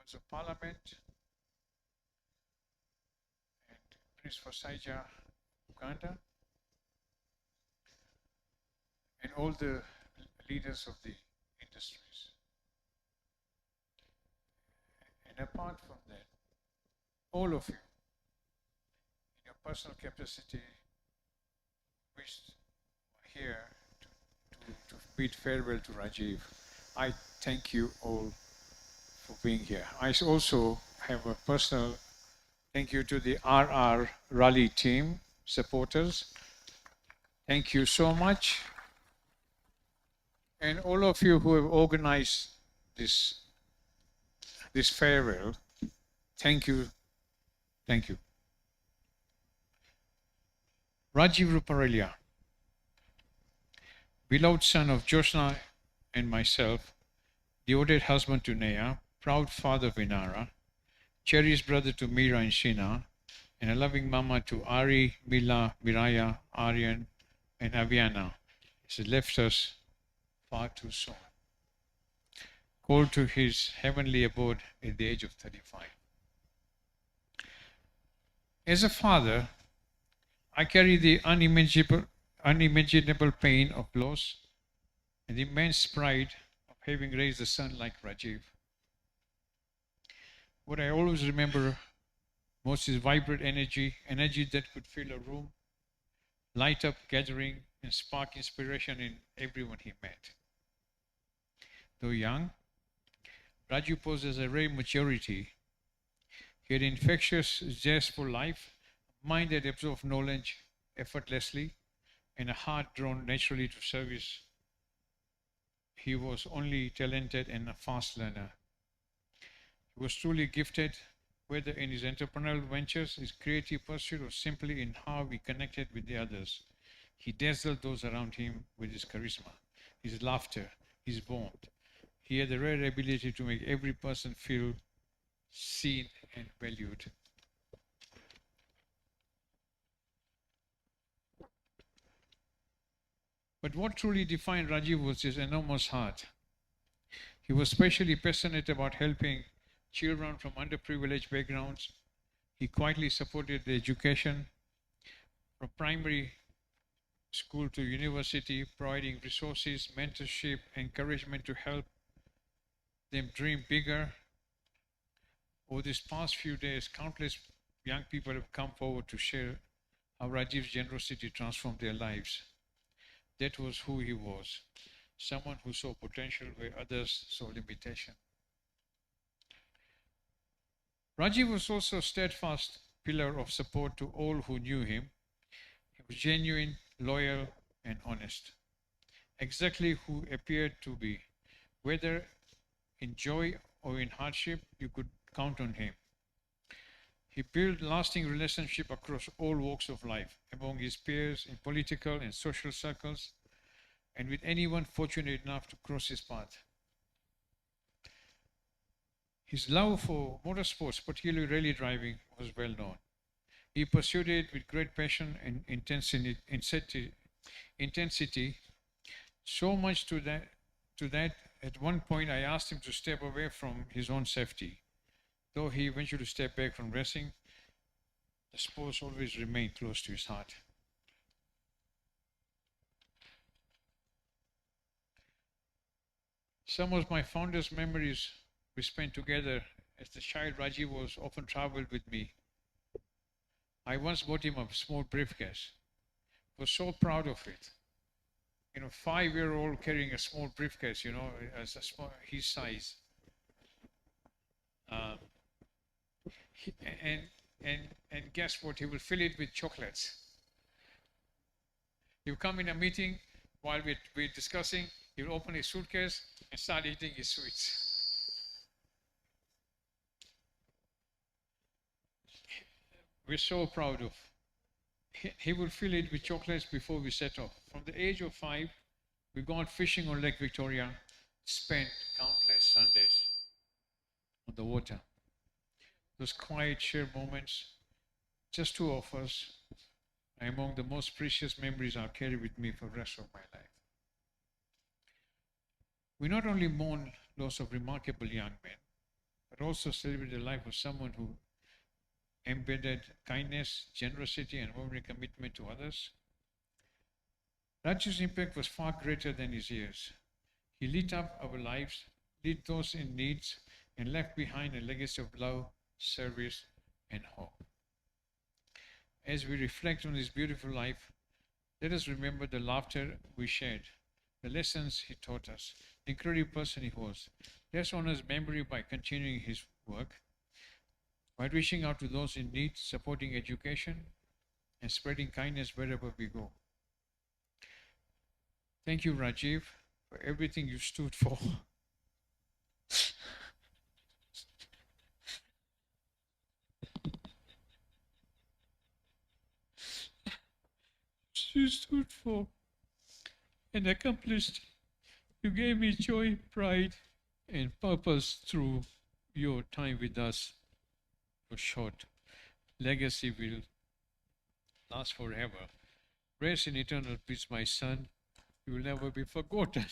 members of Parliament, and Prince Fasaija, Uganda, and all the leaders of the industries. And apart from that, all of you, in your personal capacity, wished here to bid farewell to Rajiv. I thank you all for being here. I also have a personal thank you to the RR Rally team supporters. Thank you so much. And all of you who have organized this farewell, thank you. Thank you. Rajiv Ruparelia, beloved son of Jyotsna and myself, devoted husband to Neha, proud father of Inara, cherished brother to Meera and Sheena, and a loving mama to Ari, Mila, Miraya, Aryan, and Aviana, has left us far too soon, called to his heavenly abode at the age of 35. As a father, I carry the unimaginable pain of loss and the immense pride of having raised a son like Rajiv. What I always remember most is vibrant energy that could fill a room, light up gathering, and spark inspiration in everyone he met. Though young, Rajiv possessed a rare maturity. He had infectious zest for life, a mind that absorbed knowledge effortlessly, and a heart drawn naturally to service. He was only talented and a fast learner. He was truly gifted, whether in his entrepreneurial ventures, his creative pursuit, or simply in how he connected with the others. He dazzled those around him with his charisma, his laughter, his warmth. He had the rare ability to make every person feel seen and valued. But what truly defined Rajiv was his enormous heart. He was especially passionate about helping children from underprivileged backgrounds. He quietly supported their education from primary school to university, providing resources, mentorship, encouragement to help them dream bigger. Over these past few days, countless young people have come forward to share how Rajiv's generosity transformed their lives. That was who he was, someone who saw potential where others saw limitation. Rajiv was also a steadfast pillar of support to all who knew him. He was genuine, loyal, and honest. Exactly who appeared to be. Whether in joy or in hardship, you could count on him. He built lasting relationships across all walks of life, among his peers in political and social circles, and with anyone fortunate enough to cross his path. His love for motorsports, particularly rally driving, was well known. He pursued it with great passion and intensity, so much to that at one point I asked him to step away from his own safety. Though he eventually stepped back from racing, the sports always remained close to his heart. Some of my fondest memories we spent together as the child. Rajiv was often traveled with me. I once bought him a small briefcase. I was so proud of it. 5-year-old carrying a small briefcase, as a small, his size. And guess what? He will fill it with chocolates. He'll come in a meeting while we're discussing. He'll open his suitcase and start eating his sweets. We're so proud of. He will fill it with chocolates before we set off. From the age of 5, we go out fishing on Lake Victoria, spent countless Sundays on the water. Those quiet, shared moments, just two of us, are among the most precious memories I'll carry with me for the rest of my life. We not only mourn loss of remarkable young men, but also celebrate the life of someone who embedded kindness, generosity, and ordinary commitment to others. Rajiv's impact was far greater than his years. He lit up our lives, lit those in needs, and left behind a legacy of love, service, and hope. As we reflect on his beautiful life, let us remember the laughter we shared, the lessons he taught us, the incredible person he was. Let's honor his memory by continuing his work, by reaching out to those in need, supporting education, and spreading kindness wherever we go. Thank you, Rajiv, for everything you stood for. You stood for and accomplished. You gave me joy, pride, and purpose through your time with us. Your short legacy will last forever. Rest in eternal peace, my son. You will never be forgotten.